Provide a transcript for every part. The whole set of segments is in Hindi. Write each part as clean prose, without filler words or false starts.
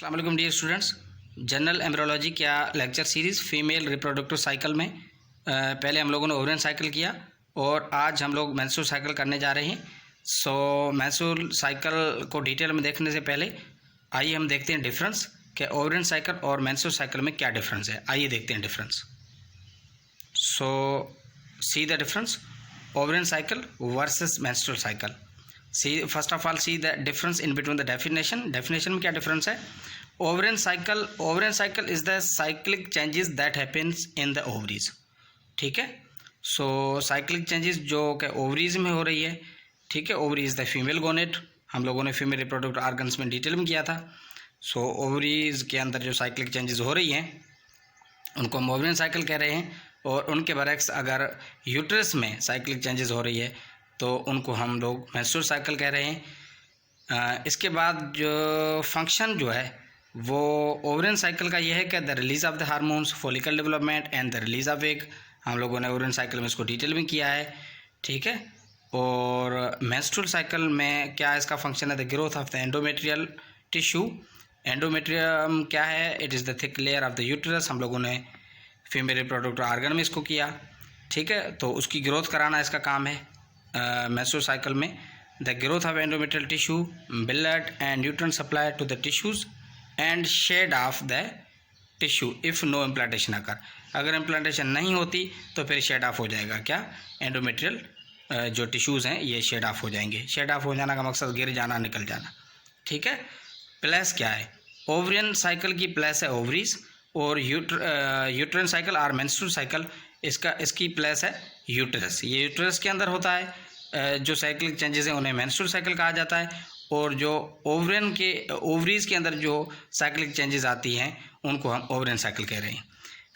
अस्सलाम वालेकुम डियर स्टूडेंट्स। जनरल एम्ब्रियोलॉजी क्या lecture series female reproductive cycle में पहले हम लोगों ने ओवरियन साइकिल किया और आज हम लोग मेंस्ट्रुअल साइकिल करने जा रहे हैं। सो मेंस्ट्रुअल साइकिल को डिटेल में देखने से पहले आइए हम देखते हैं डिफरेंस कि ओवरियन साइकिल और मेंस्ट्रुअल साइकिल में क्या डिफरेंस है। आइए देखते हैं difference. So see the difference ovarian cycle versus menstrual cycle. See first of all see the difference in between the definition में क्या डिफरेंस है। Ovarian cycle is the cyclic changes that happens in the ovaries. ठीक है, सो साइक्लिक चेंजेस जो कि ओवरीज में हो रही है। ठीक है, ओवरी इज द फीमेल गोनेट, हम लोगों ने फीमेल रिप्रोडक्टिव ऑर्गन्स में डिटेल में किया था। सो ओवरीज के अंदर जो साइक्लिक चेंजेस हो रही हैं उनको हम ओवरियन साइकिल कह रहे हैं, और उनके बरक्स अगर यूट्रस में साइक्लिक चेंजेस हो रही है तो उनको हम लोग मेंस्ट्रुअल साइकिल कह रहे हैं। इसके बाद जो फंक्शन जो है वो ओवरियन साइकिल का ये है कि the release of the hormones, follicle development and the release of egg. हम लोगों ने ओवरियन साइकिल में इसको डिटेल में किया है। ठीक है, और मेंस्ट्रुअल साइकिल में क्या इसका फंक्शन है, the growth of the endometrial tissue. Endometrium क्या है, it is the thick layer of the uterus. हम लोगों ने फीमेल रिप्रोडक्टिव ऑर्गन में इसको किया। ठीक है, तो उसकी ग्रोथ कराना इसका काम है मेंस्ट्रुअल साइकिल में। The growth of endometrial tissue, blood and nutrient supply to the tissues and shed of the tissue if no implantation occur. अगर इम्प्लांटेशन नहीं होती तो फिर शेड ऑफ हो जाएगा क्या, एंडोमेट्रियल जो टिश्यूज़ हैं ये शेड ऑफ हो जाएंगे। शेड ऑफ हो जाना का मकसद गिर जाना, निकल जाना। ठीक है, प्लस क्या है, ओवरियन साइकिल की प्लस है ओवरीज, और यूट्रन साइकिल और मेंस्ट्रुअल साइकिल इसकी प्लस है यूट्रस। ये यूट्रस के अंदर होता है। जो साइक्लिक चेंजेस हैं उन्हें मेंस्ट्रुअल साइकिल कहा जाता है, और जो ओवरीज के अंदर जो साइक्लिक चेंजेस आती हैं उनको हम ओवरियन साइकिल कह रहे हैं।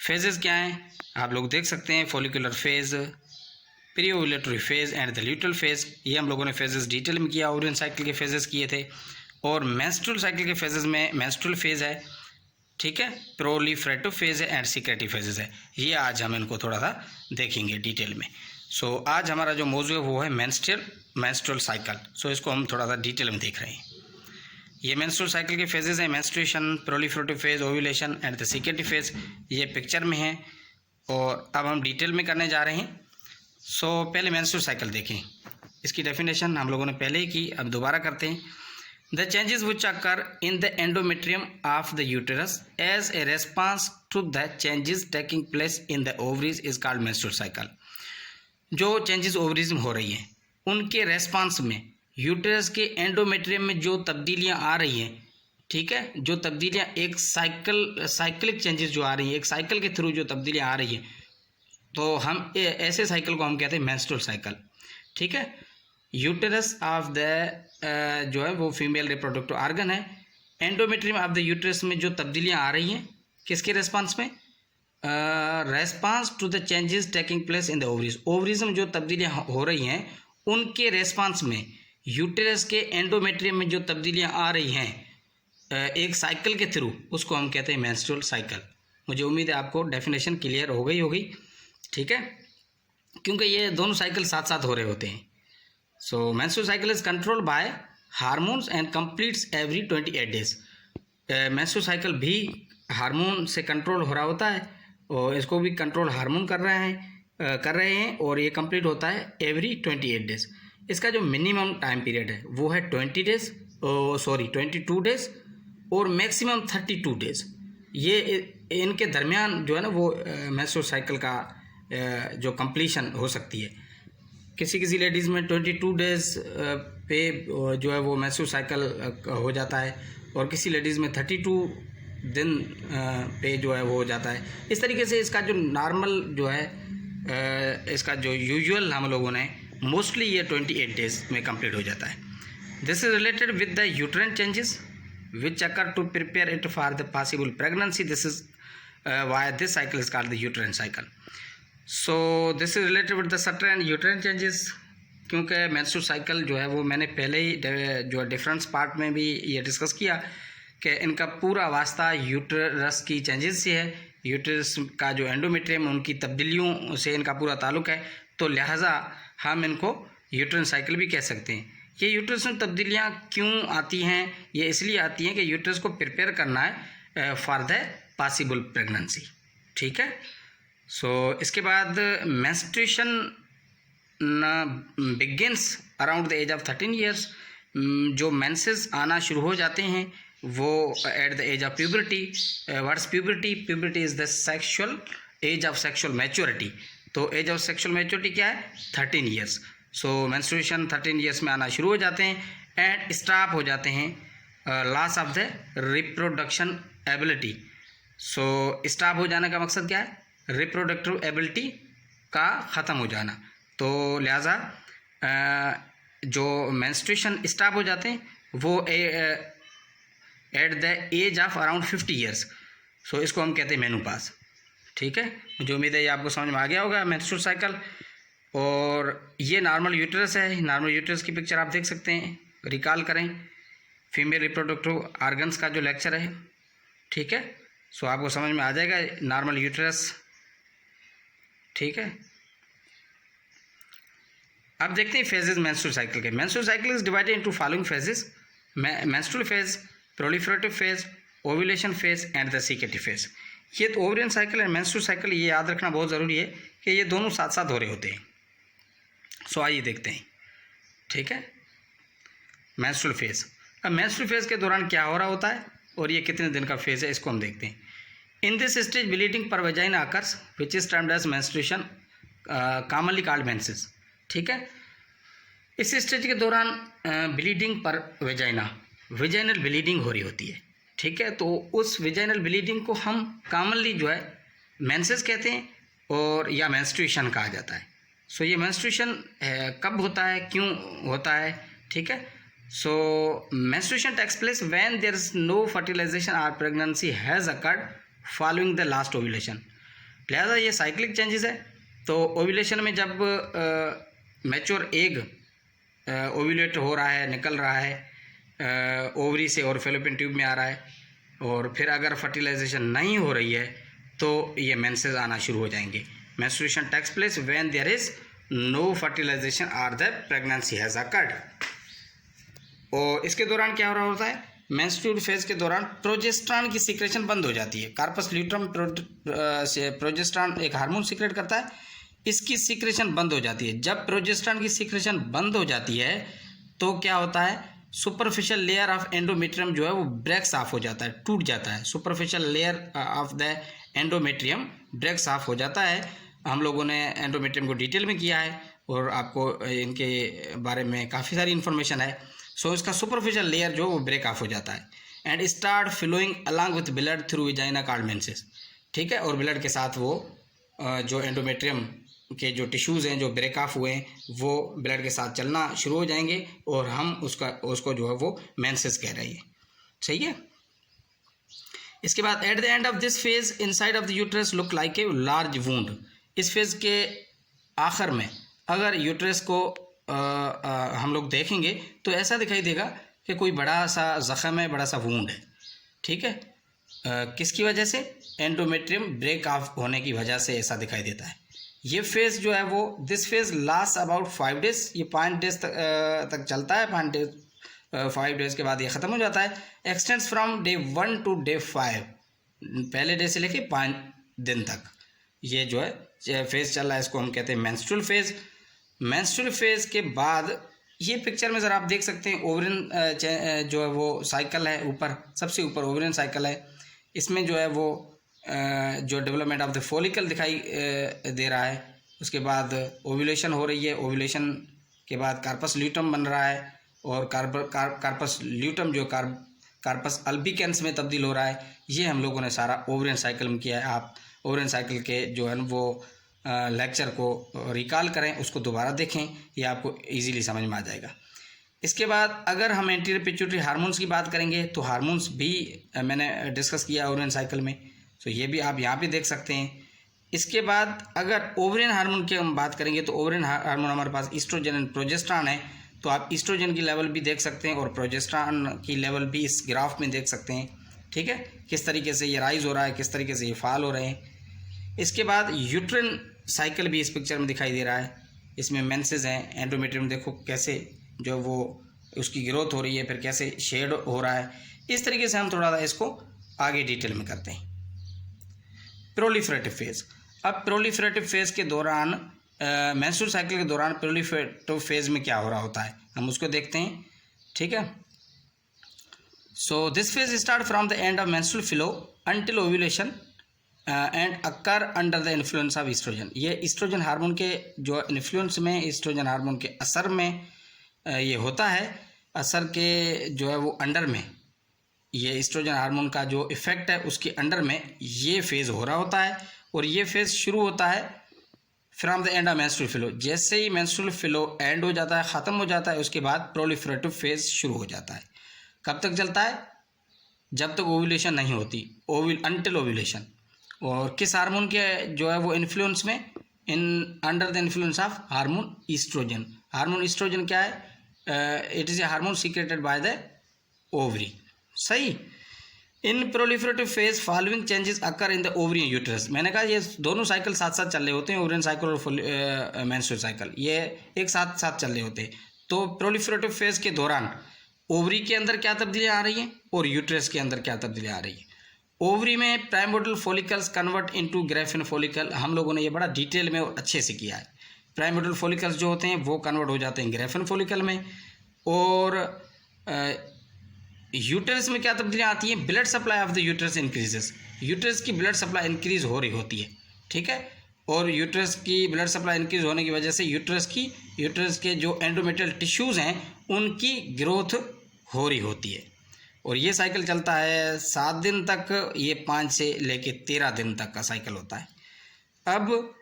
फेजेस क्या हैं आप लोग देख सकते हैं, follicular phase, pre ovulatory phase and the luteal phase. ये हम लोगों ने फेजेस डिटेल में किया, ओवरियन साइकिल के फेजेस किए थे। और मेंस्ट्रुअल साइकिल के फेजेस में मेंस्ट्रुअल फेज है, ठीक है, प्रोलिफरेटिव फेज है एंड सीक्रेटिव फेजेस है। ये आज हम इनको थोड़ा सा देखेंगे डिटेल में। सो आज हमारा जो मौजू है वो है मेंस्ट्रुअल साइकिल। सो इसको हम थोड़ा सा डिटेल में देख रहे हैं। ये मेंस्ट्रुअल साइकिल के फेजेस हैं, menstruation, proliferative phase, ovulation and the secretive phase. ये पिक्चर में है और अब हम डिटेल में करने जा रहे हैं। सो पहले मेंस्ट्रुअल साइकिल देखें। इसकी डेफिनेशन हम लोगों ने पहले ही की, अब दोबारा करते हैं। The changes which occur in the endometrium of the uterus as a response to the changes taking place in the ovaries is called menstrual cycle. जो चेंजेस ओवरीज में हो रही हैं उनके रेस्पॉन्स में यूटरस के एंडोमेट्रियम में जो तब्दीलियां आ रही हैं, ठीक है, जो तब्दीलियां एक साइक्लिक चेंजेस जो आ रही हैं, एक साइकिल के थ्रू जो तब्दीलियां आ रही हैं, तो हम ऐसे साइकिल को हम कहते हैं मेंस्ट्रुअल साइकिल। ठीक है, यूटरस ऑफ द जो है वो फीमेल रिप्रोडक्टिव ऑर्गन है। एंडोमेट्रियम ऑफ द यूटरस में जो तब्दीलियां आ रही हैं किसके रेस्पॉन्स में, response to the changes taking place in the ovaries. Ovaries में जो तब्दीलियां हो रही हैं उनके रेस्पॉन्स में यूटरस के एंडोमेट्रियम में जो तब्दीलियां आ रही हैं एक साइकिल के थ्रू, उसको हम कहते हैं मेंस्ट्रुअल साइकिल। मुझे उम्मीद है आपको डेफिनेशन क्लियर हो गई होगी। ठीक है, क्योंकि ये दोनों साइकिल साथ साथ हो रहे होते हैं। So menstrual cycle is controlled by hormones and completes every 28 days. menstrual cycle भी हार्मोन से कंट्रोल हो रहा होता है और इसको भी कंट्रोल हार्मोन कर रहे हैं और ये कंप्लीट होता है एवरी 28 डेज। इसका जो मिनिमम टाइम पीरियड है वो है 22 डेज और मैक्सिमम 32 डेज। ये इनके दरमियान जो है ना वो menstrual साइकिल का जो कंप्लीशन हो सकती है। किसी लेडीज़ में 22 डेज़ पे जो है वो मेंस्ट्रुअल साइकिल हो जाता है और किसी लेडीज़ में 32 दिन पे जो है वो हो जाता है। इस तरीके से इसका जो नॉर्मल जो है इसका जो यूजुअल हम लोगों ने मोस्टली ये 28 डेज़ में कंप्लीट हो जाता है। This is related with the uterine changes which occur to prepare it for the possible pregnancy. This is why this cycle is called the uterine cycle. So this is related with the certain uterine changes, क्योंकि मेंस्ट्रुअल साइकिल जो है वो मैंने पहले ही जो डिफरेंस पार्ट में भी ये डिस्कस किया कि इनका पूरा वास्ता यूटरस की चेंजेस से है। यूटरस का जो एंडोमेट्रियम उनकी तब्दीलियों से इनका पूरा ताल्लुक़ है, तो लिहाजा हम इनको यूट्राइन साइकिल भी कह सकते हैं। ये यूट्रस में तब्दीलियाँ क्यों आती हैं? ये इसलिए आती हैं कि यूट्रस को प्रिपेयर करना है फॉर द पॉसिबल प्रेगनेंसी। ठीक है। सो इसके बाद menstruation begins around the age of 13 years. जो मेंसेस आना शुरू हो जाते हैं वो at the age of puberty. What's puberty? Puberty is the sexual age of sexual maturity. तो एज ऑफ सेक्शुअल मैच्योरिटी क्या है? 13 ईयर्स। सो मेंस्ट्रुएशन 13 ईयर्स में आना शुरू हो जाते हैं एंड स्टॉप हो जाते हैं loss of the reproduction ability. So stop हो जाने का मकसद क्या है? रिप्रोडक्टिव एबिलिटी का ख़त्म हो जाना। तो लिहाजा जो मेंस्ट्रुएशन स्टॉप हो जाते हैं वो at the age of around 50 years. So इसको हम कहते हैं मेनोपॉज। ठीक है। मुझे उम्मीद है ये आपको समझ में आ गया होगा मेंस्ट्रुअल साइकिल। और ये नॉर्मल यूट्रस है। नॉर्मल यूट्रस की पिक्चर आप देख सकते हैं। रिकॉल करें फीमेल रिप्रोडक्टिव ऑर्गन्स का जो लेक्चर है। ठीक है। सो आपको समझ में आ जाएगा नॉर्मल यूट्रस। ठीक है। अब देखते हैं फेजेस मेंस्ट्रुअल साइकिल के। Menstrual cycle is divided into following phases: menstrual phase, proliferative phase, ovulation phase and the सीकेटी phase. ये तो ओवरियन साइकिल और मेंस्ट्रुअल साइकिल ये याद रखना बहुत ज़रूरी है कि ये दोनों साथ साथ हो रहे होते हैं। सो आइए देखते हैं। ठीक है। Menstrual phase. अब मेंस्ट्रुअल फेज के दौरान क्या हो रहा होता है और ये कितने दिन का फेज है इसको हम देखते हैं। इन दिस स्टेज ब्लीडिंग पर vagina occurs which is termed as menstruation commonly called menses. ठीक है। इस स्टेज के दौरान ब्लीडिंग पर वेजाइनल ब्लीडिंग हो रही होती है। ठीक है। तो उस वेजाइनल ब्लीडिंग को हम कॉमनली जो है मेंसेस कहते हैं और या मेंस्ट्रुएशन कहा जाता है। सो ये मेंस्ट्रुएशन कब होता है, क्यों होता है? ठीक है। So menstruation takes place when there is no fertilisation और pregnancy has occurred following the last ovulation. लिहाजा ये साइक्लिक चेंजेस है। तो ओव्यूलेशन में जब मैच्योर एग ओव्यूलेट हो रहा है, निकल रहा है ओवरी से और फैलोपियन ट्यूब में आ रहा है, और फिर अगर फर्टिलाइजेशन नहीं हो रही है तो ये मेंसेस आना शुरू हो जाएंगे। Menstruation takes place when there is no fertilisation और द प्रेगनेंसी हैज़ अकर्ड। और इसके दौरान क्या हो रहा होता है? मेंस्ट्रुअल फेज के दौरान प्रोजेस्टेरॉन की सीक्रेशन बंद हो जाती है। कार्पस ल्यूट्रम से प्रोजेस्टेरॉन एक हार्मोन सीक्रेट करता है, इसकी सीक्रेशन बंद हो जाती है। जब प्रोजेस्टेरॉन की सीक्रेशन बंद हो जाती है तो क्या होता है? सुपरफिशियल लेयर ऑफ एंडोमेट्रियम जो है वो ब्रेक्स ऑफ हो जाता है, टूट जाता है। Superficial layer of the endometrium breaks off हो जाता है। हम लोगों ने एंडोमेट्रियम को डिटेल में किया है और आपको इनके बारे में काफ़ी सारी इन्फॉर्मेशन है। सो इसका सुपरफिशियल लेयर जो वो ब्रेक ऑफ हो जाता है and start flowing along with blood through vagina called menses. ठीक है। और ब्लड के साथ वो जो एंडोमेट्रियम के जो टिश्यूज़ हैं जो ब्रेक ऑफ हुए हैं वो ब्लड के साथ चलना शुरू हो जाएंगे और हम उसको जो है वो मेंसेस कह रहे हैं। सही है। इसके बाद at the end of this phase inside of the uterus look like a large wound. इस फेज के आखिर में अगर यूट्रस को हम लोग देखेंगे तो ऐसा दिखाई देगा कि कोई बड़ा सा ज़ख़म है, बड़ा सा वुंड है। ठीक है। किसकी वजह से? एंडोमेट्रियम ब्रेक ऑफ होने की वजह से ऐसा दिखाई देता है। ये फेज़ जो है वो this phase last about 5 days. ये 5 डेज तक चलता है। 5 डेज के बाद ये ख़त्म हो जाता है। Extends from day 1 to day 5। पहले डे से लेके 5 दिन तक ये जो है फेज़ चल रहा है। इसको हम कहते हैं मेंस्ट्रुअल फेज़। मेंस्ट्रुअल फेज़ के बाद ये पिक्चर में ज़रा आप देख सकते हैं ओवरियन जो है वो साइकिल है, ऊपर सबसे ऊपर ओवरियन साइकिल है। इसमें जो है वो जो डेवलपमेंट ऑफ द फॉलिकल दिखाई दे रहा है। उसके बाद ओव्यूलेशन हो रही है। ओव्यूलेशन के बाद कार्पस ल्यूटम बन रहा है और कार्पस ल्यूटम जो कार्पस अल्बिकेंस में तब्दील हो रहा है। ये हम लोगों ने सारा ओवरियन साइकिल में किया है। आप ओवरियन साइकिल के जो है वो लेक्चर को रिकॉल करें, उसको दोबारा देखें, ये आपको इजीली समझ में आ जाएगा। इसके बाद अगर हम एंटीरियर पिट्यूटरी हार्मोन्स की बात करेंगे तो हार्मोन्स भी मैंने डिस्कस किया ओवरियन साइकिल में, तो ये भी आप यहाँ पे देख सकते हैं। इसके बाद अगर ओवरियन हार्मोन की हम बात करेंगे तो ओवरियन हार्मोन हमारे पास ईस्ट्रोजन एंड प्रोजेस्टेरॉन है। तो आप ईस्ट्रोजन की लेवल भी देख सकते हैं और प्रोजेस्टेरॉन की लेवल भी इस ग्राफ में देख सकते हैं। ठीक है। किस तरीके से ये राइज हो रहा है, किस तरीके से ये फॉल हो रहे हैं। इसके बाद यूट्रिन साइकिल भी इस पिक्चर में दिखाई दे रहा है। इसमें मेंसेस हैं, एंडोमेट्रियम देखो कैसे जो वो उसकी ग्रोथ हो रही है, फिर कैसे शेड हो रहा है, इस तरीके से हम थोड़ा सा इसको आगे डिटेल में करते हैं। Proliferative phase. अब प्रोलिफरेटिव फेज के दौरान मेंस्ट्रुअल साइकिल के दौरान प्रोलिफरेटिव फेज में क्या हो रहा होता है, हम उसको देखते हैं। ठीक है, so this phase start from the end of menstrual flow until ovulation and occur under the influence of oestrogen. ये ईस्ट्रोजन हार्मोन के जो इन्फ्लुएंस में, ईस्ट्रोजन हार्मोन के असर में ये होता है। असर के जो है वो अंडर में, ये ईस्ट्रोजन हार्मोन का जो इफेक्ट है उसके अंडर में ये फेज़ हो रहा होता है। और ये फेज़ शुरू होता है from the end of menstrual flow. जैसे ही मेंस्ट्रुअल फ्लो एंड हो जाता है, ख़त्म हो जाता है, उसके बाद प्रोलिफरेटिव फेज़ शुरू हो जाता है। कब तक चलता है? जब तक ओव्यूलेशन नहीं होती, अंटिल ओव्यूलेशन। और किस हार्मोन के जो है वो इन्फ्लुएंस में? In under the influence of hormone oestrogen. Hormone oestrogen क्या है? It is a hormone secreted by the ovary. सही। In proliferative phase following changes occur in the ovary and uterus. मैंने कहा ये दोनों साइकिल साथ साथ चल रहे होते हैं, ओवरियन साइकिल और मेंस्ट्रुअल साइकिल, ये एक साथ साथ चल रहे होते हैं। तो प्रोलिफरेटिव फेज के दौरान ओवरी के अंदर क्या तब्दीलियाँ आ रही हैं और यूट्रस के अंदर क्या तब्दीलियाँ आ रही हैं। ओवरी में primordial follicles convert into Graafian follicle. हम लोगों ने ये बड़ा डिटेल में और अच्छे से किया है। प्राइमोर्डियल फॉलिकल्स जो होते हैं वो कन्वर्ट हो जाते हैं ग्रेफिन फॉलिकल में। और यूट्रस में क्या तब्दीलियाँ आती हैं? Blood supply of the uterus increases. Uterus की ब्लड सप्लाई इंक्रीज हो रही होती है। ठीक है, और यूट्रस की ब्लड सप्लाई इंक्रीज होने की वजह से यूट्रस के जो एंडोमेट्रियल टिश्यूज़ हैं उनकी ग्रोथ हो रही होती है। और ये साइकिल चलता है 7 दिन तक, ये 5 से लेके 13 दिन तक का साइकिल होता है। अब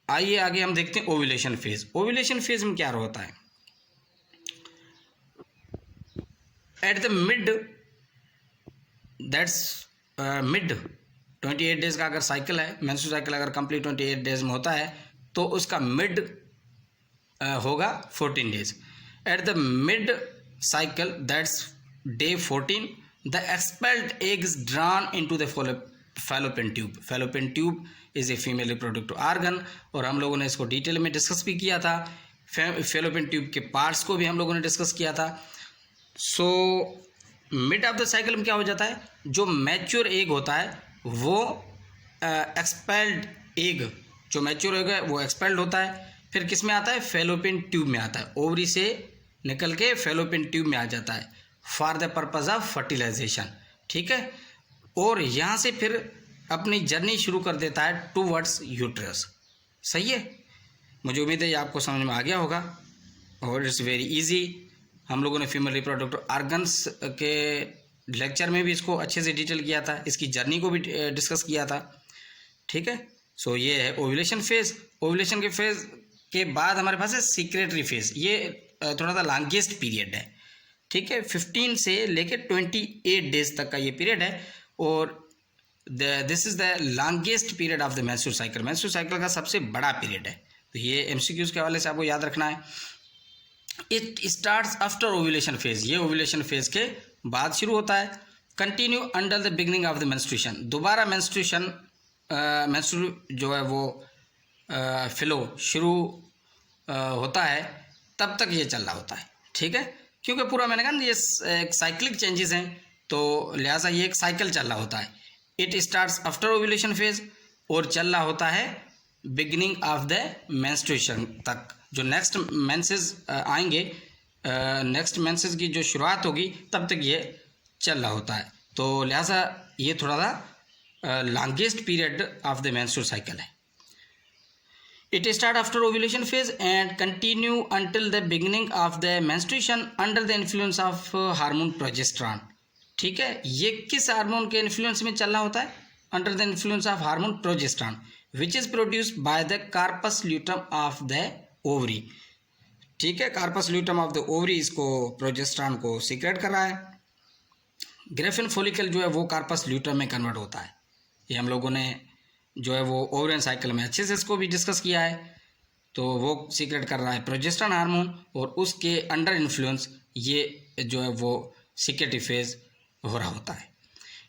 आइए आगे हम देखते हैं ओव्यूलेशन फेज। ओव्यूलेशन फेज में क्या होता है? एट द मिड 28 डेज का अगर साइकिल है, मेंस्ट्रुअल साइकिल अगर कंप्लीट 28 डेज में होता है तो उसका मिड होगा 14 days. At the mid cycle that's day 14 the expelled egg is drawn into the fallopian tube. Fallopian tube is a female reproductive organ, और हम लोगों ने इसको डिटेल में डिस्कस भी किया था। फैलोपियन ट्यूब के पार्ट्स को भी हम लोगों ने डिस्कस किया था। So mid of the cycle में क्या हो जाता है? जो मैच्योर एग होता है वो एक्सपेल्ड एग, जो मैच्योर एग है वो एक्सपेल्ड होता है। फिर किस में आता है? फैलोपियन ट्यूब में आता है। ओवरी से निकल के फैलोपियन ट्यूब में आ जाता है for the purpose of fertilization. ठीक है, और यहाँ से फिर अपनी जर्नी शुरू कर देता है टूवर्ड्स यूट्रस। सही है, मुझे उम्मीद है ये आपको समझ में आ गया होगा और इट्स वेरी इजी। हम लोगों ने फीमेल रिप्रोडक्टिव आर्गन्स के लेक्चर में भी इसको अच्छे से डिटेल किया था, इसकी जर्नी को भी डिस्कस किया था। ठीक है, सो ये है ओव्यूलेशन फेज। ओव्यूलेशन के फेज के बाद हमारे पास है सीक्रेटरी फेज। ये थोड़ा सा लॉन्गेस्ट पीरियड है। ठीक है, 15 से लेके 28 डेज तक का ये पीरियड है, और this is the longest period of the menstrual cycle. Menstrual cycle का सबसे बड़ा पीरियड है। तो ये एमसीक्यूज के हवाले से आपको याद रखना है। It starts after ovulation phase. ये ओव्यूलेशन फेज के बाद शुरू होता है। Continue under the beginning of the menstruation. दोबारा मेंस्ट्रुअल जो है वो फ्लो शुरू होता है, तब तक ये चल रहा होता है। ठीक है, क्योंकि पूरा मैंने कहा ना ये एक साइक्लिक चेंजेस हैं, तो लिहाजा ये एक साइकिल चल रहा होता है। It starts after ovulation phase और चल रहा होता है बिगनिंग ऑफ द मेंस्ट्रुएशन तक। जो नेक्स्ट मेंसेस आएंगे, नेक्स्ट मेंसेस की जो शुरुआत होगी तब तक ये चल रहा होता है। तो लिहाजा ये थोड़ा सा longest period of the menstrual cycle है। It start after ovulation phase and continue until the beginning of the menstruation under the influence of hormone progesterone. ठीक है, ये किस हार्मोन के इन्फ्लुएंस में चलना होता है? Under the influence of hormone progesterone which is produced by the corpus luteum of the ovary. ठीक है, corpus luteum of the ovary इसको प्रोजेस्टेरॉन को सीक्रेट कर रहा है। ग्रेफिन फॉलिकल जो है वो कार्पस ल्यूटम में कन्वर्ट होता है। ये हम लोगों ने जो है वो ओवरियन साइकिल में अच्छे से इसको भी डिस्कस किया है। तो वो सीक्रेट कर रहा है प्रोजेस्टेरॉन हार्मोन, और उसके अंडर इन्फ्लुएंस ये जो है वो सिक्रेटरी फेज हो रहा होता है।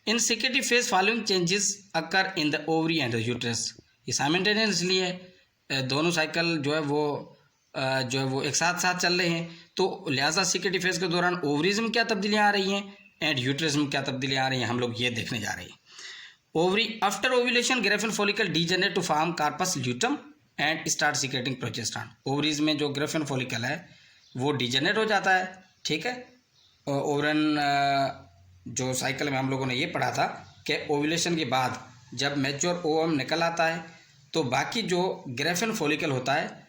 In secretory phase following changes occur in the ovary and the uterus. ये साइमल्टेनियसली है, दोनों साइकिल जो है वो जो है वो एक साथ साथ चल रहे हैं, तो लिहाजा सिक्रेटरी फेज के दौरान ओवरीज में क्या तब्दीलियाँ आ रही हैं एंड यूट्रस में क्या तब्दीलियाँ आ रही हैं, हम लोग ये देखने जा रहे हैं। Ovary after ovulation graafian follicle degenerate to form corpus luteum and start secreting progesterone. Ovaries में जो ग्रेफिन फॉलिकल है वो डीजनरेट हो जाता है, ठीक है। ओवरन जो साइकिल में हम लोगों ने ये पढ़ा था कि ओव्यूलेशन के बाद जब मैच्योर ओवम निकल आता है तो बाकी जो ग्रेफिन फॉलिकल होता है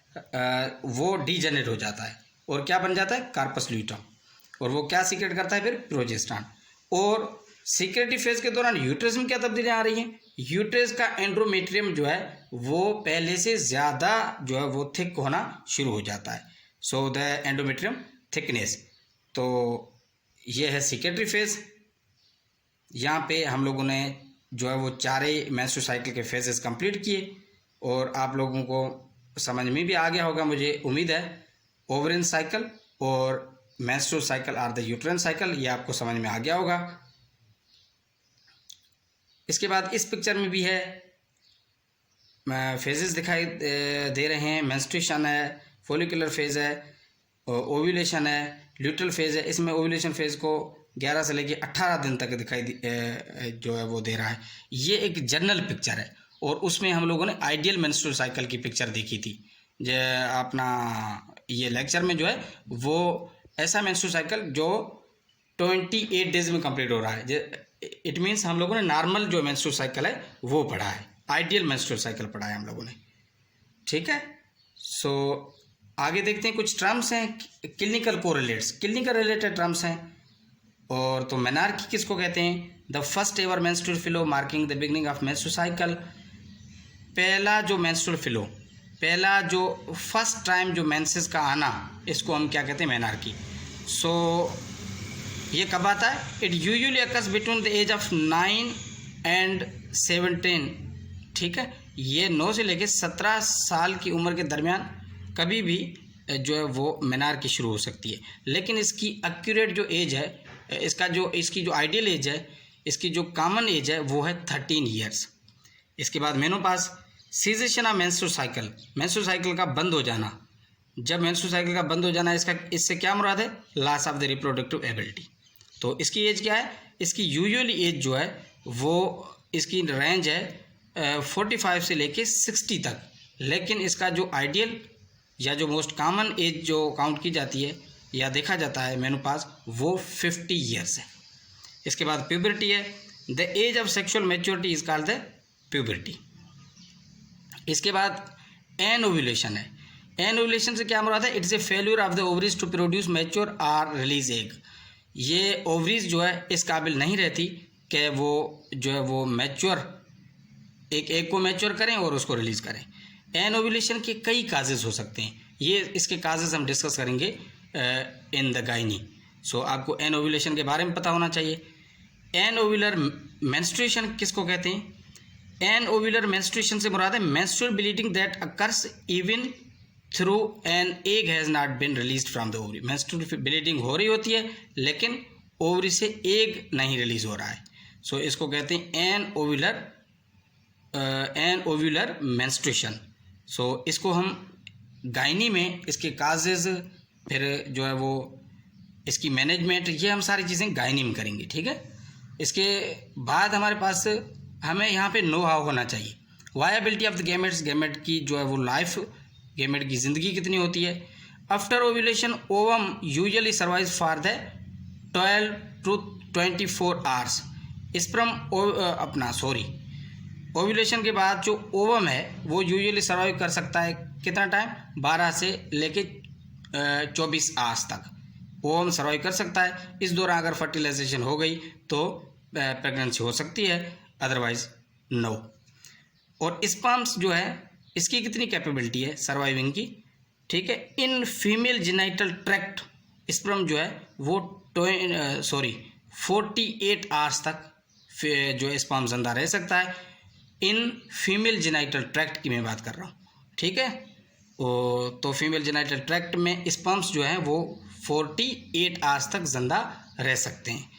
वो डीजनरेट हो जाता है और क्या बन जाता है, कार्पस ल्यूटम, और वो क्या सीक्रेट करता है फिर, प्रोजेस्टेरॉन। और सीक्रेटरी फेज के दौरान यूट्रस में क्या तब्दीलियाँ आ रही हैं, यूट्रस का एंड्रोमेट्रियम जो है वो पहले से ज़्यादा जो है वो थिक होना शुरू हो जाता है। So the endometrium thickness. तो ये है सीक्रेटरी फेज। यहाँ पे हम लोगों ने जो है वो चारे मेंस्ट्रुअल साइकिल के फेजेस कंप्लीट किए और आप लोगों को समझ में भी आ गया होगा, मुझे उम्मीद है। ओवरिन साइकिल और menstrual cycle or the uterine cycle, ये आपको समझ में आ गया होगा। इसके बाद इस पिक्चर में भी है फेजेस दिखाई दे रहे हैं। मेंस्ट्रुएशन है, फॉलिकुलर फेज है, ओव्यूलेशन है, ल्यूट्रल फेज है। इसमें ओव्यूलेशन फेज को 11 से लेकर 18 दिन तक दिखाई जो है वो दे रहा है। ये एक जनरल पिक्चर है और उसमें हम लोगों ने आइडियल मेंस्ट्रुअल साइकिल की पिक्चर देखी थी। जो अपना ये लेक्चर में जो है वो ऐसा मेंस्ट्रुअल साइकिल जो 28 डेज में कंप्लीट हो रहा है। इट मीन्स हम लोगों ने नॉर्मल जो मेंस्ट्रुअल साइकिल है वो पढ़ा है, आइडियल मेंस्ट्रुअल साइकिल पढ़ा है हम लोगों ने, ठीक है। सो आगे देखते हैं, कुछ टर्म्स हैं clinical correlates, clinical related terms हैं। और तो मेनार्की किसको कहते हैं, the first ever menstrual flow marking the beginning of menstrual cycle. पहला जो मेंस्ट्रुअल फ्लो, पहला जो फर्स्ट टाइम जो मेंसेस का आना, इसको हम क्या कहते हैं, मेनार्की। सो ये कब आता है, it usually occurs between the age of 9 and 17, ठीक है। ये 9 से लेकर 17 साल की उम्र के दरमियान कभी भी जो है वो मेनार्की शुरू हो सकती है। लेकिन इसकी एक्यूरेट जो एज है, इसकी जो आइडियल एज है, इसकी जो कॉमन एज है वो है 13 ईयर्स। इसके बाद menopause, cessation of menstrual cycle, menstrual cycle का बंद हो जाना। जब मेंस्ट्रुअल साइकिल का बंद हो जाना, इससे क्या मुराद है, loss of the reproductive ability. तो इसकी एज क्या है, इसकी यूजुअली एज जो है वो इसकी रेंज है 45 से लेके 60 तक। लेकिन इसका जो आइडियल या जो मोस्ट कॉमन एज जो काउंट की जाती है या देखा जाता है मेनोपाज, वो 50 ईयर्स है। इसके बाद प्यूबर्टी है, the age of sexual maturity is called the puberty. इसके बाद एन ओव्यूलेशन है। एन ओव्यूलेशन से क्या मुराद है, it's a failure of the ovaries to produce mature और रिलीज एग। ये ओवरीज जो है इस काबिल नहीं रहती कि वो जो है वो मैच्योर एक एग को मैच्योर करें और उसको रिलीज़ करें। एन ओव्यूलेशन के कई काजेज़ हो सकते हैं, ये इसके काजेज़ हम डिस्कस करेंगे इन द गाइनी। सो आपको एन ओव्यूलेशन के बारे में पता होना चाहिए। एन ओव्यूलर मेंस्ट्रुएशन किसको कहते हैं, एन ओव्यूलर मेंस्ट्रुएशन से मुराद है menstrual bleeding that occurs even through an egg has not been released from the ovary. Menstrual bleeding हो रही होती है लेकिन ओवरी से एग नहीं रिलीज हो रहा है। सो इसको कहते हैं एन ओव्यूलर मेंस्ट्रुएशन। सो इसको हम गायनी में इसके काजेज़, फिर जो है वो इसकी मैनेजमेंट, ये हम सारी चीज़ें गायनी में करेंगे, ठीक है। इसके बाद हमारे पास हमें यहाँ पे नो हाउ होना चाहिए। Viability of the gametes, gamete की जो है वो लाइफ, गैमेट की ज़िंदगी कितनी होती है। After ovulation ovum usually survive for the 12 to 24 hours. Sperm ovulation के बाद जो ओवम है वो यूजुअली सर्वाइव कर सकता है कितना टाइम, 12 से लेके 24 आवर्स तक ओवम सर्वाइव कर सकता है। इस दौरान अगर फर्टिलाइजेशन हो गई तो प्रेगनेंसी हो सकती है, अदरवाइज नो। और स्पर्म्स जो है इसकी कितनी कैपेबिलिटी है सर्वाइविंग की, ठीक है। In female genital tract sperm जो है वो 48 आवर्स तक जो है स्पर्म जिंदा रह सकता है। इन फीमेल जेनाइटल ट्रैक्ट की मैं बात कर रहा हूँ, ठीक है। तो फीमेल जेनाइटल ट्रैक्ट में स्पर्म्स जो है वो 48 आवर्स तक जिंदा रह सकते हैं।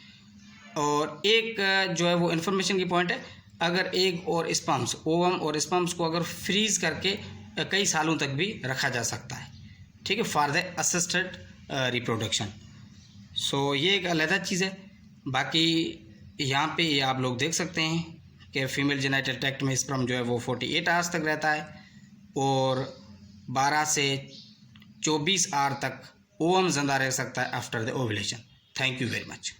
और एक जो है वो इन्फॉर्मेशन की पॉइंट है, अगर एग और स्पर्म्स, ओवम और स्पर्म्स को अगर फ्रीज करके कई सालों तक भी रखा जा सकता है, ठीक है, फॉर द असिस्टेड रिप्रोडक्शन। सो ये एक अलग चीज़ है। बाकी यहाँ पे ये आप लोग देख सकते हैं कि फीमेल जेनिटल ट्रैक्ट में स्पर्म जो है वो 48 आवर्स तक रहता है और 12 से 24 आवर तक ओवम जिंदा रह सकता है after the ovulation. Thank you very much.